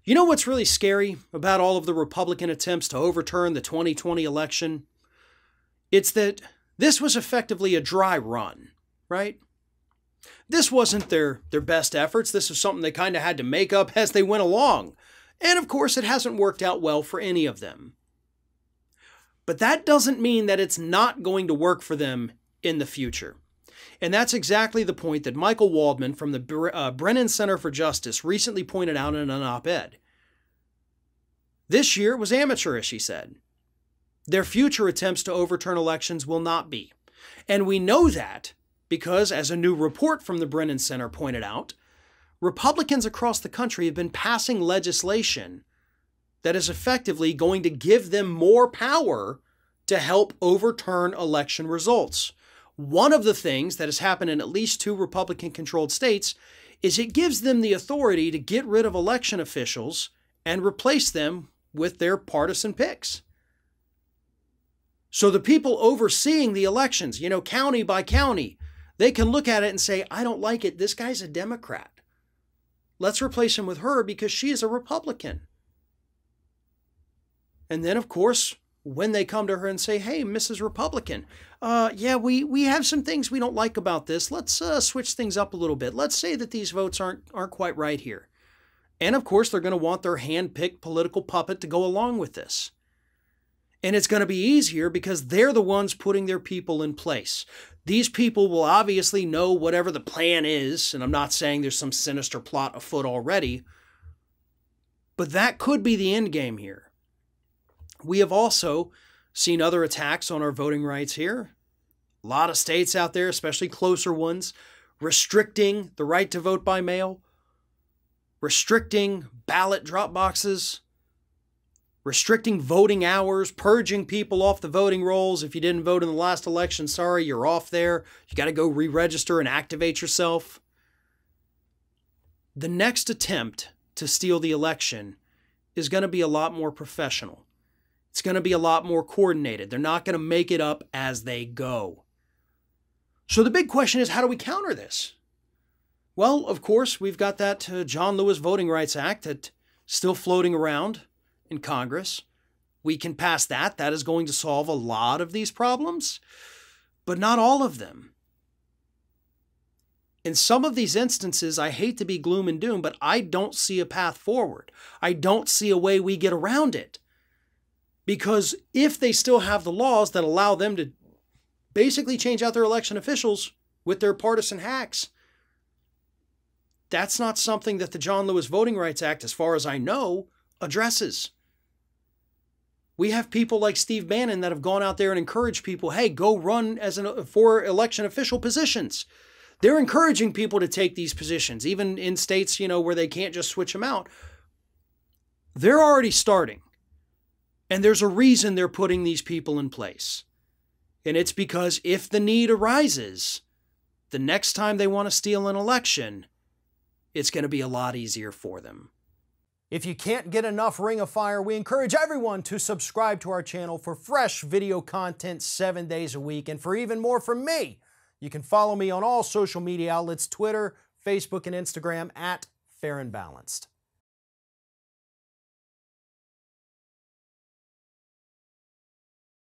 You know what's really scary about all of the Republican attempts to overturn the 2020 election? It's that this was effectively a dry run, right? This wasn't their best efforts. This was something they kind of had to make up as they went along. And of course, it hasn't worked out well for any of them. But that doesn't mean that it's not going to work for them in the future. And that's exactly the point that Michael Waldman from the Brennan Center for Justice recently pointed out in an op-ed. This year was amateurish, he said. Their future attempts to overturn elections will not be. And we know that because, as a new report from the Brennan Center pointed out, Republicans across the country have been passing legislation that is effectively going to give them more power to help overturn election results. One of the things that has happened in at least 2 Republican-controlled states is it gives them the authority to get rid of election officials and replace them with their partisan picks. So the people overseeing the elections, county by county, they can look at it and say, I don't like it. This guy's a Democrat. Let's replace him with her because she is a Republican. And then, of course, when they come to her and say, hey, Mrs. Republican, we have some things we don't like about this. Let's switch things up a little bit. Let's say that these votes aren't quite right here. And of course, they're going to want their hand-picked political puppet to go along with this. And it's going to be easier because they're the ones putting their people in place. These people will obviously know whatever the plan is, and I'm not saying there's some sinister plot afoot already, but that could be the end game here. We have also seen other attacks on our voting rights here. A lot of states out there, especially closer ones, restricting the right to vote by mail, restricting ballot drop boxes, restricting voting hours, purging people off the voting rolls. If you didn't vote in the last election, sorry, you're off there. You got to go re-register and activate yourself. The next attempt to steal the election is going to be a lot more professional. It's going to be a lot more coordinated. They're not going to make it up as they go. So the big question is, how do we counter this? Well, of course, we've got that John Lewis Voting Rights Act that's still floating around in Congress. We can pass that. That is going to solve a lot of these problems, but not all of them. In some of these instances, I hate to be gloom and doom, but I don't see a path forward. I don't see a way we get around it. Because if they still have the laws that allow them to basically change out their election officials with their partisan hacks, that's not something that the John Lewis Voting Rights Act, as far as I know, addresses. We have people like Steve Bannon that have gone out there and encouraged people, hey, go run for election official positions. They're encouraging people to take these positions, even in states, where they can't just switch them out. They're already starting. And there's a reason they're putting these people in place. And it's because if the need arises, the next time they want to steal an election, it's going to be a lot easier for them. If you can't get enough Ring of Fire, we encourage everyone to subscribe to our channel for fresh video content 7 days a week. And for even more from me, you can follow me on all social media outlets, Twitter, Facebook, and Instagram @FairandBalanced.